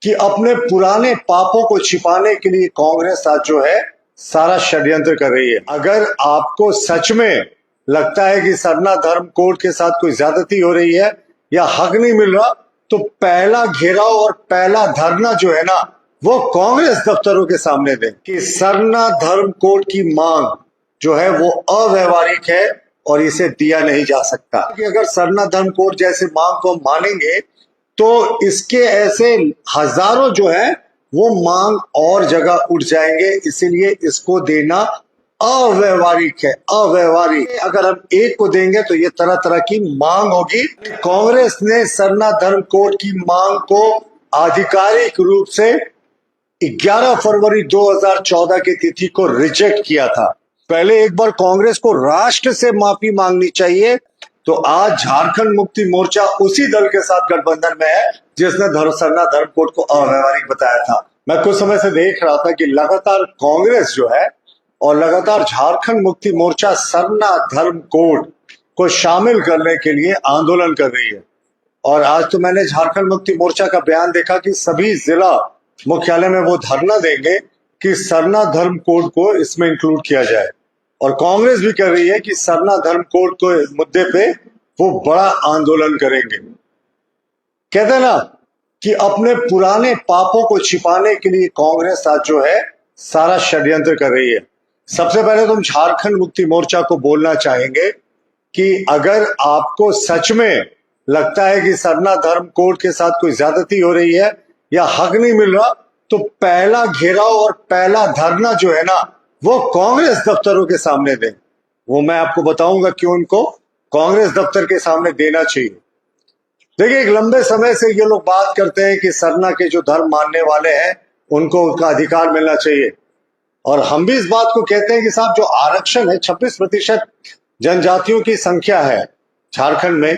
कि अपने पुराने पापों को छिपाने के लिए कांग्रेस आज जो है सारा षड्यंत्र कर रही है। अगर आपको सच में लगता है कि सरना धर्म कोड के साथ कोई ज्यादती हो रही है या हक नहीं मिल रहा, तो पहला घेराव और पहला धरना जो है ना, वो कांग्रेस दफ्तरों के सामने दें कि सरना धर्म कोड की मांग जो है वो अव्यवहारिक है और इसे दिया नहीं जा सकता। कि अगर सरना धर्म कोड जैसे मांग को हम मानेंगे तो इसके ऐसे हजारों जो है वो मांग और जगह उठ जाएंगे, इसीलिए इसको देना अव्यवहारिक है। अव्यवहारिक अगर हम एक को देंगे तो ये तरह तरह की मांग होगी। कांग्रेस ने सरना धर्म कोड की मांग को आधिकारिक रूप से 11 फरवरी 2014 की तिथि को रिजेक्ट किया था। पहले एक बार कांग्रेस को राष्ट्र से माफी मांगनी चाहिए। तो आज झारखंड मुक्ति मोर्चा उसी दल के साथ गठबंधन में है जिसने सरना धर्म कोड को अव्यवहारिक बताया था। मैं कुछ समय से देख रहा था कि लगातार कांग्रेस जो है और लगातार झारखंड मुक्ति मोर्चा सरना धर्म कोड को शामिल करने के लिए आंदोलन कर रही है। और आज तो मैंने झारखंड मुक्ति मोर्चा का बयान देखा कि सभी जिला मुख्यालय में वो धरना देंगे कि सरना धर्म कोड को इसमें इंक्लूड किया जाए। और कांग्रेस भी कर रही है कि सरना धर्म कोड को मुद्दे पे वो बड़ा आंदोलन करेंगे। कहते हैं ना कि अपने पुराने पापों को छिपाने के लिए कांग्रेस आज जो है सारा षड्यंत्र कर रही है। सबसे पहले तो हम झारखंड मुक्ति मोर्चा को बोलना चाहेंगे कि अगर आपको सच में लगता है कि सरना धर्म कोड के साथ कोई ज्यादती हो रही है या हक नहीं मिल रहा, तो पहला घेराव और पहला धरना जो है ना, वो कांग्रेस दफ्तरों के सामने दें। वो मैं आपको बताऊंगा क्यों इनको कांग्रेस दफ्तर के सामने देना चाहिए। देखिए, एक लंबे समय से ये लोग बात करते हैं कि सरना के जो धर्म मानने वाले हैं उनको उनका अधिकार मिलना चाहिए। और हम भी इस बात को कहते हैं कि साहब जो आरक्षण है, 26% जनजातियों की संख्या है झारखंड में,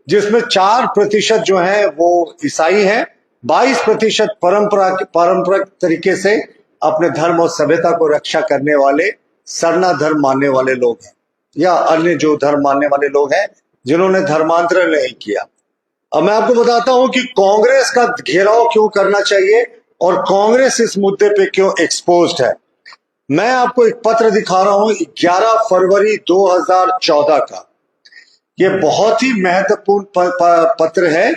जिसमें 4% जो है वो ईसाई है, 22% पारंपरिक तरीके से अपने धर्म और सभ्यता को रक्षा करने वाले सरना धर्म मानने वाले लोग हैं, या अन्य जो धर्म मानने वाले लोग हैं जिन्होंने धर्मांतरण नहीं किया। अब मैं आपको बताता हूं कि कांग्रेस का घेराव क्यों करना चाहिए और कांग्रेस इस मुद्दे पे क्यों एक्सपोज्ड है। मैं आपको एक पत्र दिखा रहा हूं 11 फरवरी 2014 का। ये बहुत ही महत्वपूर्ण पत्र है।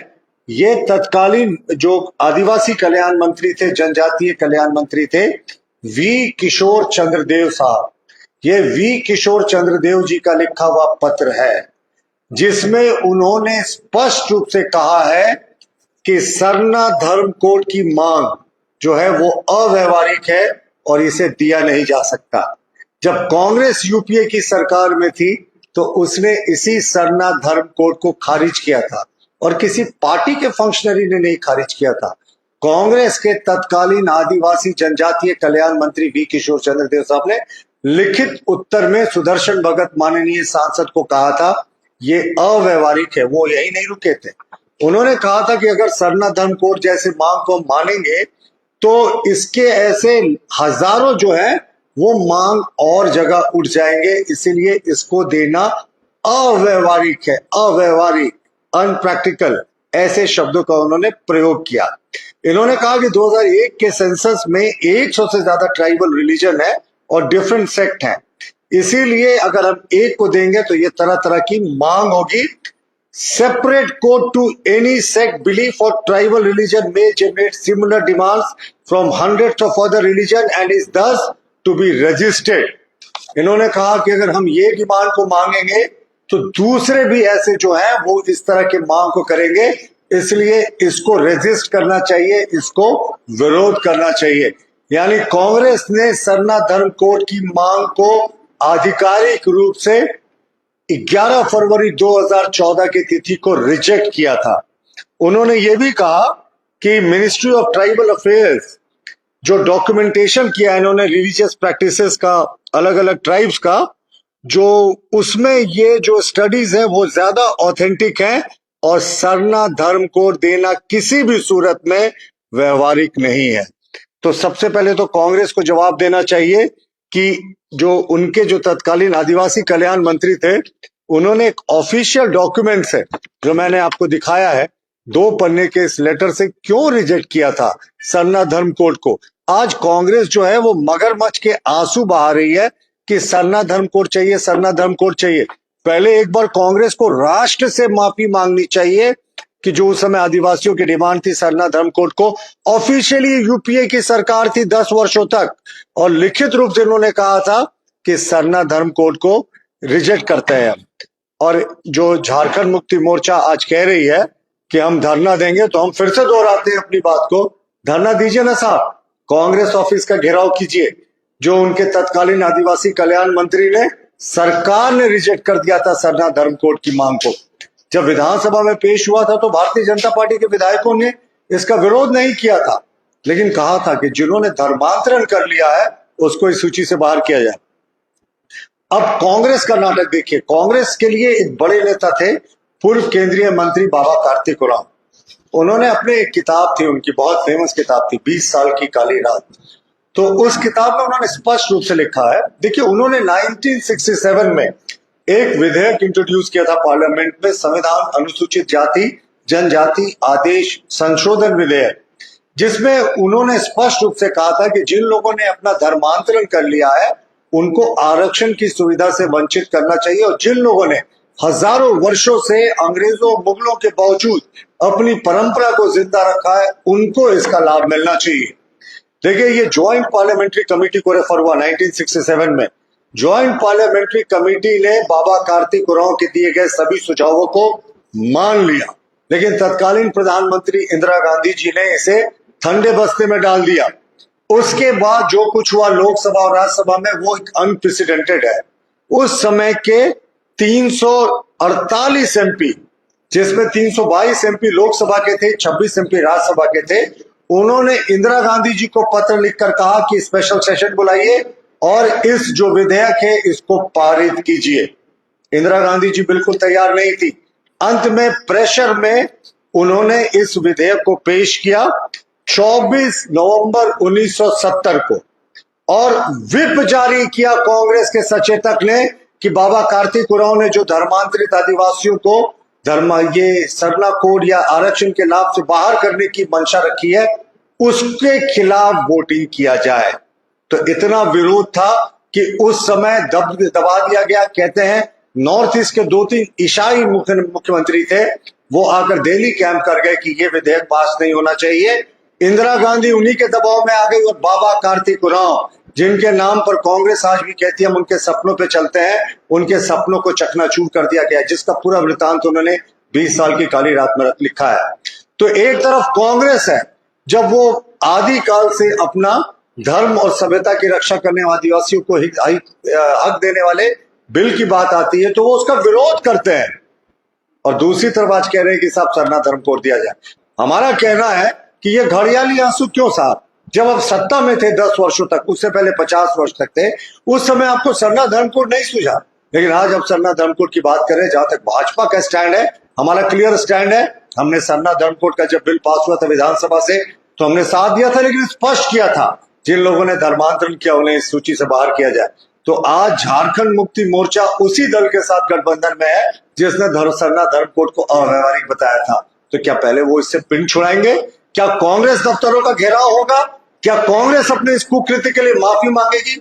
ये तत्कालीन जो आदिवासी कल्याण मंत्री थे, जनजातीय कल्याण मंत्री थे, वी किशोर चंद्रदेव साहब। ये वी किशोर चंद्रदेव जी का लिखा हुआ पत्र है, जिसमें उन्होंने स्पष्ट रूप से कहा है कि सरना धर्म कोड की मांग जो है वो अव्यवहारिक है और इसे दिया नहीं जा सकता। जब कांग्रेस यूपीए की सरकार में थी तो उसने इसी सरना धर्म कोड को खारिज किया था और किसी पार्टी के फंक्शनरी ने नहीं खारिज किया था। कांग्रेस के तत्कालीन आदिवासी जनजातीय कल्याण मंत्री वी किशोर चंद्रदेव साहब ने लिखित उत्तर में सुदर्शन भगत माननीय सांसद को कहा था ये अव्यवहारिक है। वो यही नहीं रुके थे, उन्होंने कहा था कि अगर सरना धर्म कोड जैसे मांग को हम मानेंगे तो इसके ऐसे हजारों जो है वो मांग और जगह उठ जाएंगे, इसीलिए इसको देना अव्यवहारिक है। अव्यवहारिक, अनप्रैक्टिकल, ऐसे शब्दों का उन्होंने प्रयोग किया। इन्होंने कहा कि 2001 के सेंसस में 100 से ज्यादा ट्राइबल रिलीजन है और डिफरेंट सेक्ट है, इसीलिए अगर हम एक को देंगे तो ये तरह तरह की मांग होगी। Separate code to any sect, belief और ट्राइबल रिलीजन में generate similar demands from hundreds of other religion and is this to be registered. इन्होंने कहा कि अगर हम ये डिमांड को मांगेंगे तो दूसरे भी ऐसे जो है वो इस तरह के मांग को करेंगे, इसलिए इसको रजिस्ट करना चाहिए, इसको विरोध करना चाहिए। यानी कांग्रेस ने सरना धर्म कोड की मांग को आधिकारिक रूप से 11 फरवरी 2014 की तिथि को रिजेक्ट किया था। उन्होंने ये भी कहा कि मिनिस्ट्री ऑफ ट्राइबल अफेयर्स जो डॉक्यूमेंटेशन किया इन्होंने रिलीजियस प्रैक्टिसेस का, अलग अलग ट्राइब्स का, जो उसमें ये जो स्टडीज है वो ज्यादा ऑथेंटिक है और सरना धर्म कोड देना किसी भी सूरत में व्यवहारिक नहीं है। तो सबसे पहले तो कांग्रेस को जवाब देना चाहिए कि जो उनके जो तत्कालीन आदिवासी कल्याण मंत्री थे, उन्होंने एक ऑफिशियल डॉक्यूमेंट है जो मैंने आपको दिखाया है, 2 पन्ने के इस लेटर से क्यों रिजेक्ट किया था सरना धर्म कोड को। आज कांग्रेस जो है वो मगरमच्छ के आंसू बहा रही है कि सरना धर्म कोड चाहिए, सरना धर्म कोड चाहिए। पहले एक बार कांग्रेस को राष्ट्र से माफी मांगनी चाहिए कि जो उस समय आदिवासियों की डिमांड थी सरना धर्म कोड को। ऑफिशियली यूपीए की सरकार थी 10 वर्षों तक, और लिखित रूप से उन्होंने कहा था कि सरना धर्म कोड को रिजेक्ट करते हैं। और जो झारखंड मुक्ति मोर्चा आज कह रही है कि हम धरना देंगे, तो हम फिर से दोहराते हैं अपनी बात को। धरना दीजिए ना साहब, कांग्रेस ऑफिस का घेराव कीजिए। जो उनके तत्कालीन आदिवासी कल्याण मंत्री ने, सरकार ने रिजेक्ट कर दिया था सरना धर्म कोड की मांग को। जब विधानसभा में पेश हुआ था तो भारतीय जनता पार्टी के विधायकों ने इसका विरोध नहीं किया था, लेकिन कहा था कि जिन्होंने धर्मांतरण कर लिया है उसको इस सूची से बाहर किया जाए। अब कांग्रेस का नाटक देखिए। कांग्रेस के लिए एक बड़े नेता थे पूर्व केंद्रीय मंत्री बाबा कार्तिक उरांव। उन्होंने अपने एक किताब थी, उनकी बहुत फेमस किताब थी 20 साल की काली रात। तो उस किताब में उन्होंने स्पष्ट रूप से लिखा है, देखिए उन्होंने 1967 में एक विधेयक इंट्रोड्यूस किया था पार्लियामेंट में, संविधान अनुसूचित जाति जनजाति आदेश संशोधन विधेयक, जिसमें उन्होंने स्पष्ट रूप से कहा था कि जिन लोगों ने अपना धर्मांतरण कर लिया है उनको आरक्षण की सुविधा से वंचित करना चाहिए, और जिन लोगों ने हजारों वर्षों से अंग्रेजों मुगलों के बावजूद अपनी परंपरा को जिंदा रखा है उनको इसका लाभ मिलना चाहिए। देखिए ये ज्वाइंट पार्लियामेंट्री कमेटी को रेफर हुआ 1967 में। ज्वाइंट पार्लियामेंट्री कमेटी ने बाबा कार्तिक उरांव के दिए गए सभी सुझावों को मान लिया, लेकिन तत्कालीन प्रधानमंत्री इंदिरा गांधी जी ने इसे ठंडे बस्ते में डाल दिया। उसके बाद जो कुछ हुआ लोकसभा और राज्यसभा में वो एक अनप्रेसिडेंटेड है। उस समय के 348 एमपी, जिसमें 322 एमपी लोकसभा के थे, 26 एमपी राज्यसभा के थे, उन्होंने इंदिरा गांधी जी को पत्र लिखकर कहा कि स्पेशल सेशन बुलाइए और इस जो विधेयक है इसको पारित कीजिए। इंदिरा गांधी जी बिल्कुल तैयार नहीं थी। अंत में प्रेशर में उन्होंने इस विधेयक को पेश किया 24 नवंबर 1970 को, और व्हिप जारी किया कांग्रेस के सचेतक ने कि बाबा कार्तिक उरांव ने जो धर्मांतरित आदिवासियों को ये सरना कोड या आरक्षण के लाभ से बाहर करने की मंशा रखी है उसके खिलाफ वोटिंग किया जाए। तो इतना विरोध था कि उस समय दबा दिया गया। कहते हैं नॉर्थ ईस्ट के 2-3 ईसाई मुख्यमंत्री थे, वो आकर दिल्ली कैंप कर गए कि ये विधेयक पास नहीं होना चाहिए। इंदिरा गांधी उन्हीं के दबाव में आ गई, और बाबा कार्तिक उरांव जिनके नाम पर कांग्रेस आज भी कहती है हम उनके सपनों पे चलते हैं, उनके सपनों को चकनाचूर कर दिया गया, जिसका पूरा वृतांत उन्होंने 20 साल की काली रात में लिखा है। तो एक तरफ कांग्रेस है, जब वो आदिकाल से अपना धर्म और सभ्यता की रक्षा करने वाले आदिवासियों को हक देने वाले बिल की बात आती है तो वो उसका विरोध करते हैं, और दूसरी तरफ आज कह रहे हैं कि साहब सरना धर्म कोड दिया जाए। हमारा कहना है कि ये घड़ियाली आंसू क्यों साहब, जब आप सत्ता में थे 10 वर्षों तक, उससे पहले 50 वर्ष तक थे, उस समय आपको सरना धर्म कोड नहीं सूझा। लेकिन आज आप सरना धर्म कोड की बात करें, जहां तक भाजपा का स्टैंड है, हमारा क्लियर स्टैंड है। हमने सरना धर्म कोड का जब बिल पास हुआ था विधानसभा से तो हमने साथ दिया था, लेकिन स्पष्ट किया था जिन लोगों ने धर्मांतरण किया उन्हें इस सूची से बाहर किया जाए। तो आज झारखंड मुक्ति मोर्चा उसी दल के साथ गठबंधन में है जिसने सरना धर्म कोड को अव्यवहारिक बताया था। तो क्या पहले वो इससे पिन छुड़ाएंगे? क्या कांग्रेस दफ्तरों का घेराव होगा? क्या कांग्रेस अपने इस कुकृत्य के लिए माफी मांगेगी?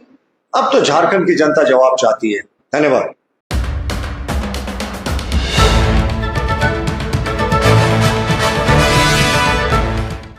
अब तो झारखंड की जनता जवाब चाहती है। धन्यवाद।